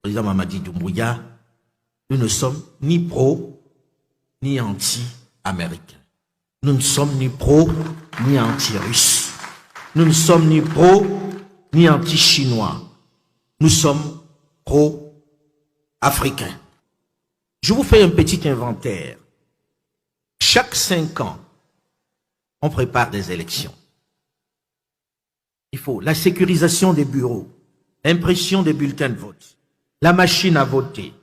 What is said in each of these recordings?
président Mamadi Doumbouya, nous ne sommes ni pro, ni anti-américains. Nous ne sommes ni pro, ni anti-russes. Nous ne sommes ni pro, ni anti-chinois. Nous sommes pro-africains. Je vous fais un petit inventaire. Chaque 5 ans, on prépare des élections. Il faut la sécurisation des bureaux, l'impression des bulletins de vote, la machine à voter.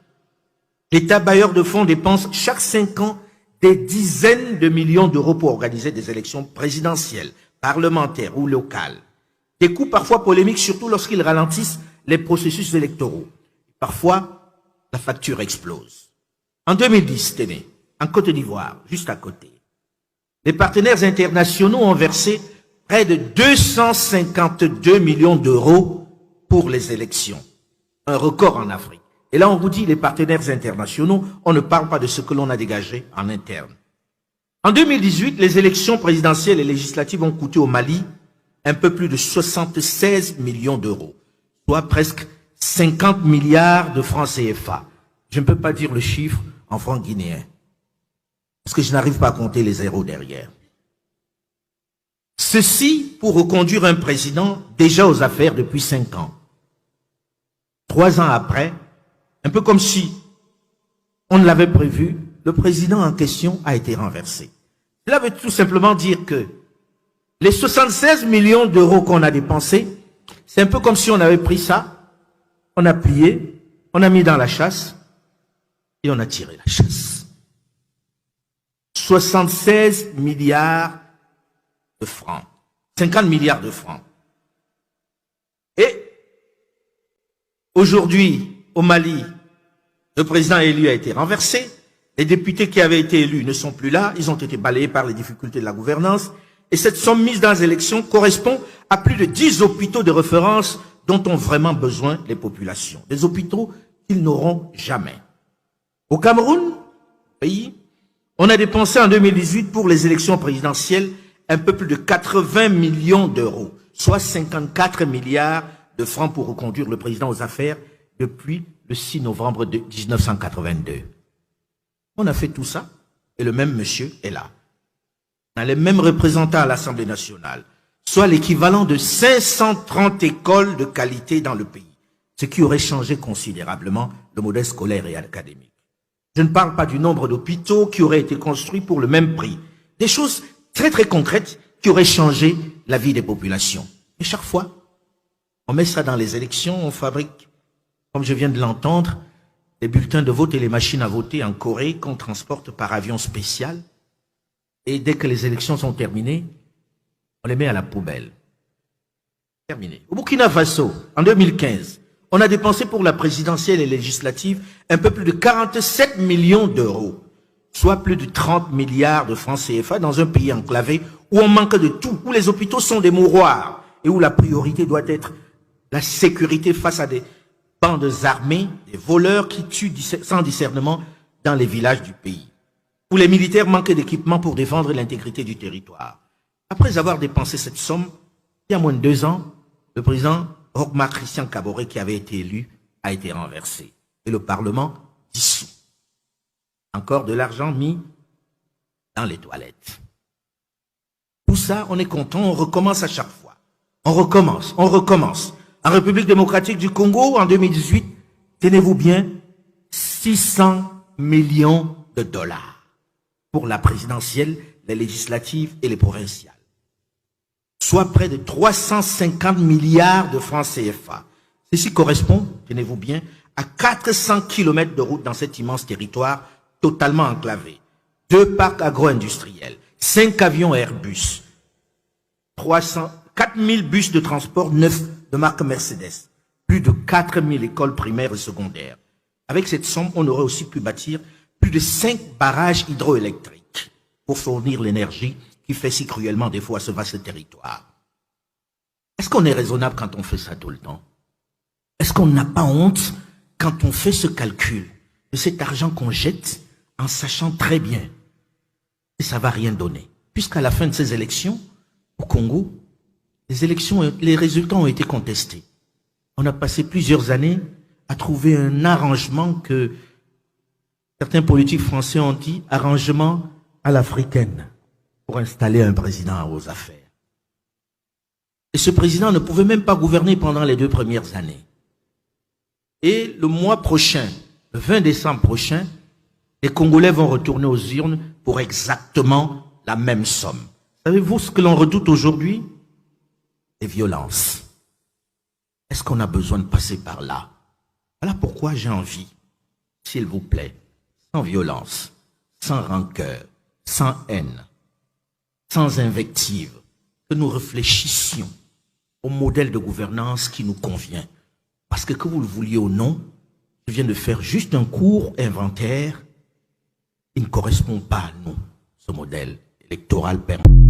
L'État bailleur de fonds dépense chaque 5 ans des dizaines de millions d'euros pour organiser des élections présidentielles, parlementaires ou locales. Des coûts parfois polémiques, surtout lorsqu'ils ralentissent les processus électoraux. Parfois, la facture explose. En 2010, tenez, en Côte d'Ivoire, juste à côté, les partenaires internationaux ont versé près de 252 millions d'euros pour les élections. Un record en Afrique. Et là, on vous dit, les partenaires internationaux, on ne parle pas de ce que l'on a dégagé en interne. En 2018, les élections présidentielles et législatives ont coûté au Mali un peu plus de 76 millions d'euros, soit presque 50 milliards de francs CFA. Je ne peux pas dire le chiffre en francs guinéens, parce que je n'arrive pas à compter les zéros derrière. Ceci pour reconduire un président déjà aux affaires depuis 5 ans. 3 ans après, un peu comme si on l'avait prévu, le président en question a été renversé. Cela veut tout simplement dire que les 76 millions d'euros qu'on a dépensés, c'est un peu comme si on avait pris ça, on a plié, on a mis dans la chasse et on a tiré la chasse. 76 milliards de francs, 50 milliards de francs. Et aujourd'hui, au Mali, le président élu a été renversé. Les députés qui avaient été élus ne sont plus là. Ils ont été balayés par les difficultés de la gouvernance. Et cette somme mise dans les élections correspond à plus de 10 hôpitaux de référence dont ont vraiment besoin les populations. Des hôpitaux qu'ils n'auront jamais. Au Cameroun, pays, on a dépensé en 2018 pour les élections présidentielles un peu plus de 80 millions d'euros, soit 54 milliards de francs pour reconduire le président aux affaires depuis le 6 novembre 1982. On a fait tout ça et le même monsieur est là. On a les mêmes représentants à l'Assemblée nationale, soit l'équivalent de 530 écoles de qualité dans le pays, ce qui aurait changé considérablement le modèle scolaire et académique. Je ne parle pas du nombre d'hôpitaux qui auraient été construits pour le même prix. Des choses très très concrètes qui auraient changé la vie des populations. Et chaque fois, on met ça dans les élections, on fabrique, comme je viens de l'entendre, les bulletins de vote et les machines à voter en Corée qu'on transporte par avion spécial. Et dès que les élections sont terminées, on les met à la poubelle. Terminé. Au Burkina Faso, en 2015, on a dépensé pour la présidentielle et législative un peu plus de 47 millions d'euros, soit plus de 30 milliards de francs CFA dans un pays enclavé où on manque de tout, où les hôpitaux sont des mouroirs et où la priorité doit être la sécurité face à des bandes armées, des voleurs qui tuent sans discernement dans les villages du pays, où les militaires manquent d'équipement pour défendre l'intégrité du territoire. Après avoir dépensé cette somme, il y a moins de 2 ans, le président Hokma Christian Kaboré, qui avait été élu, a été renversé. Et le Parlement dissous. Encore de l'argent mis dans les toilettes. Tout ça, on est content, on recommence à chaque fois. On recommence, on recommence. En République démocratique du Congo, en 2018, tenez-vous bien, 600 millions de dollars pour la présidentielle, les législatives et les provinciales. Soit près de 350 milliards de francs CFA. Ceci correspond, tenez-vous bien, à 400 kilomètres de route dans cet immense territoire totalement enclavé. 2 parcs agro-industriels, 5 avions Airbus, 4000 bus de transport neufs de marque Mercedes, plus de 4000 écoles primaires et secondaires. Avec cette somme, on aurait aussi pu bâtir plus de 5 barrages hydroélectriques pour fournir l'énergie qui fait si cruellement défaut à ce vaste territoire. Est-ce qu'on est raisonnable quand on fait ça tout le temps? Est-ce qu'on n'a pas honte quand on fait ce calcul de cet argent qu'on jette en sachant très bien que ça ne va rien donner? Puisqu'à la fin de ces élections, au Congo, les résultats ont été contestés. On a passé plusieurs années à trouver un arrangement que certains politiques français ont dit arrangement à l'africaine pour installer un président aux affaires. Et ce président ne pouvait même pas gouverner pendant les 2 premières années. Et le mois prochain, le 20 décembre prochain, les Congolais vont retourner aux urnes pour exactement la même somme. Savez-vous ce que l'on redoute aujourd'hui? Les violences. Est-ce qu'on a besoin de passer par là? Voilà pourquoi j'ai envie, s'il vous plaît, sans violence, sans rancœur, sans haine, sans invective, que nous réfléchissions au modèle de gouvernance qui nous convient. Parce que vous le vouliez ou non, je viens de faire juste un court inventaire. Il ne correspond pas à nous, ce modèle électoral permanent.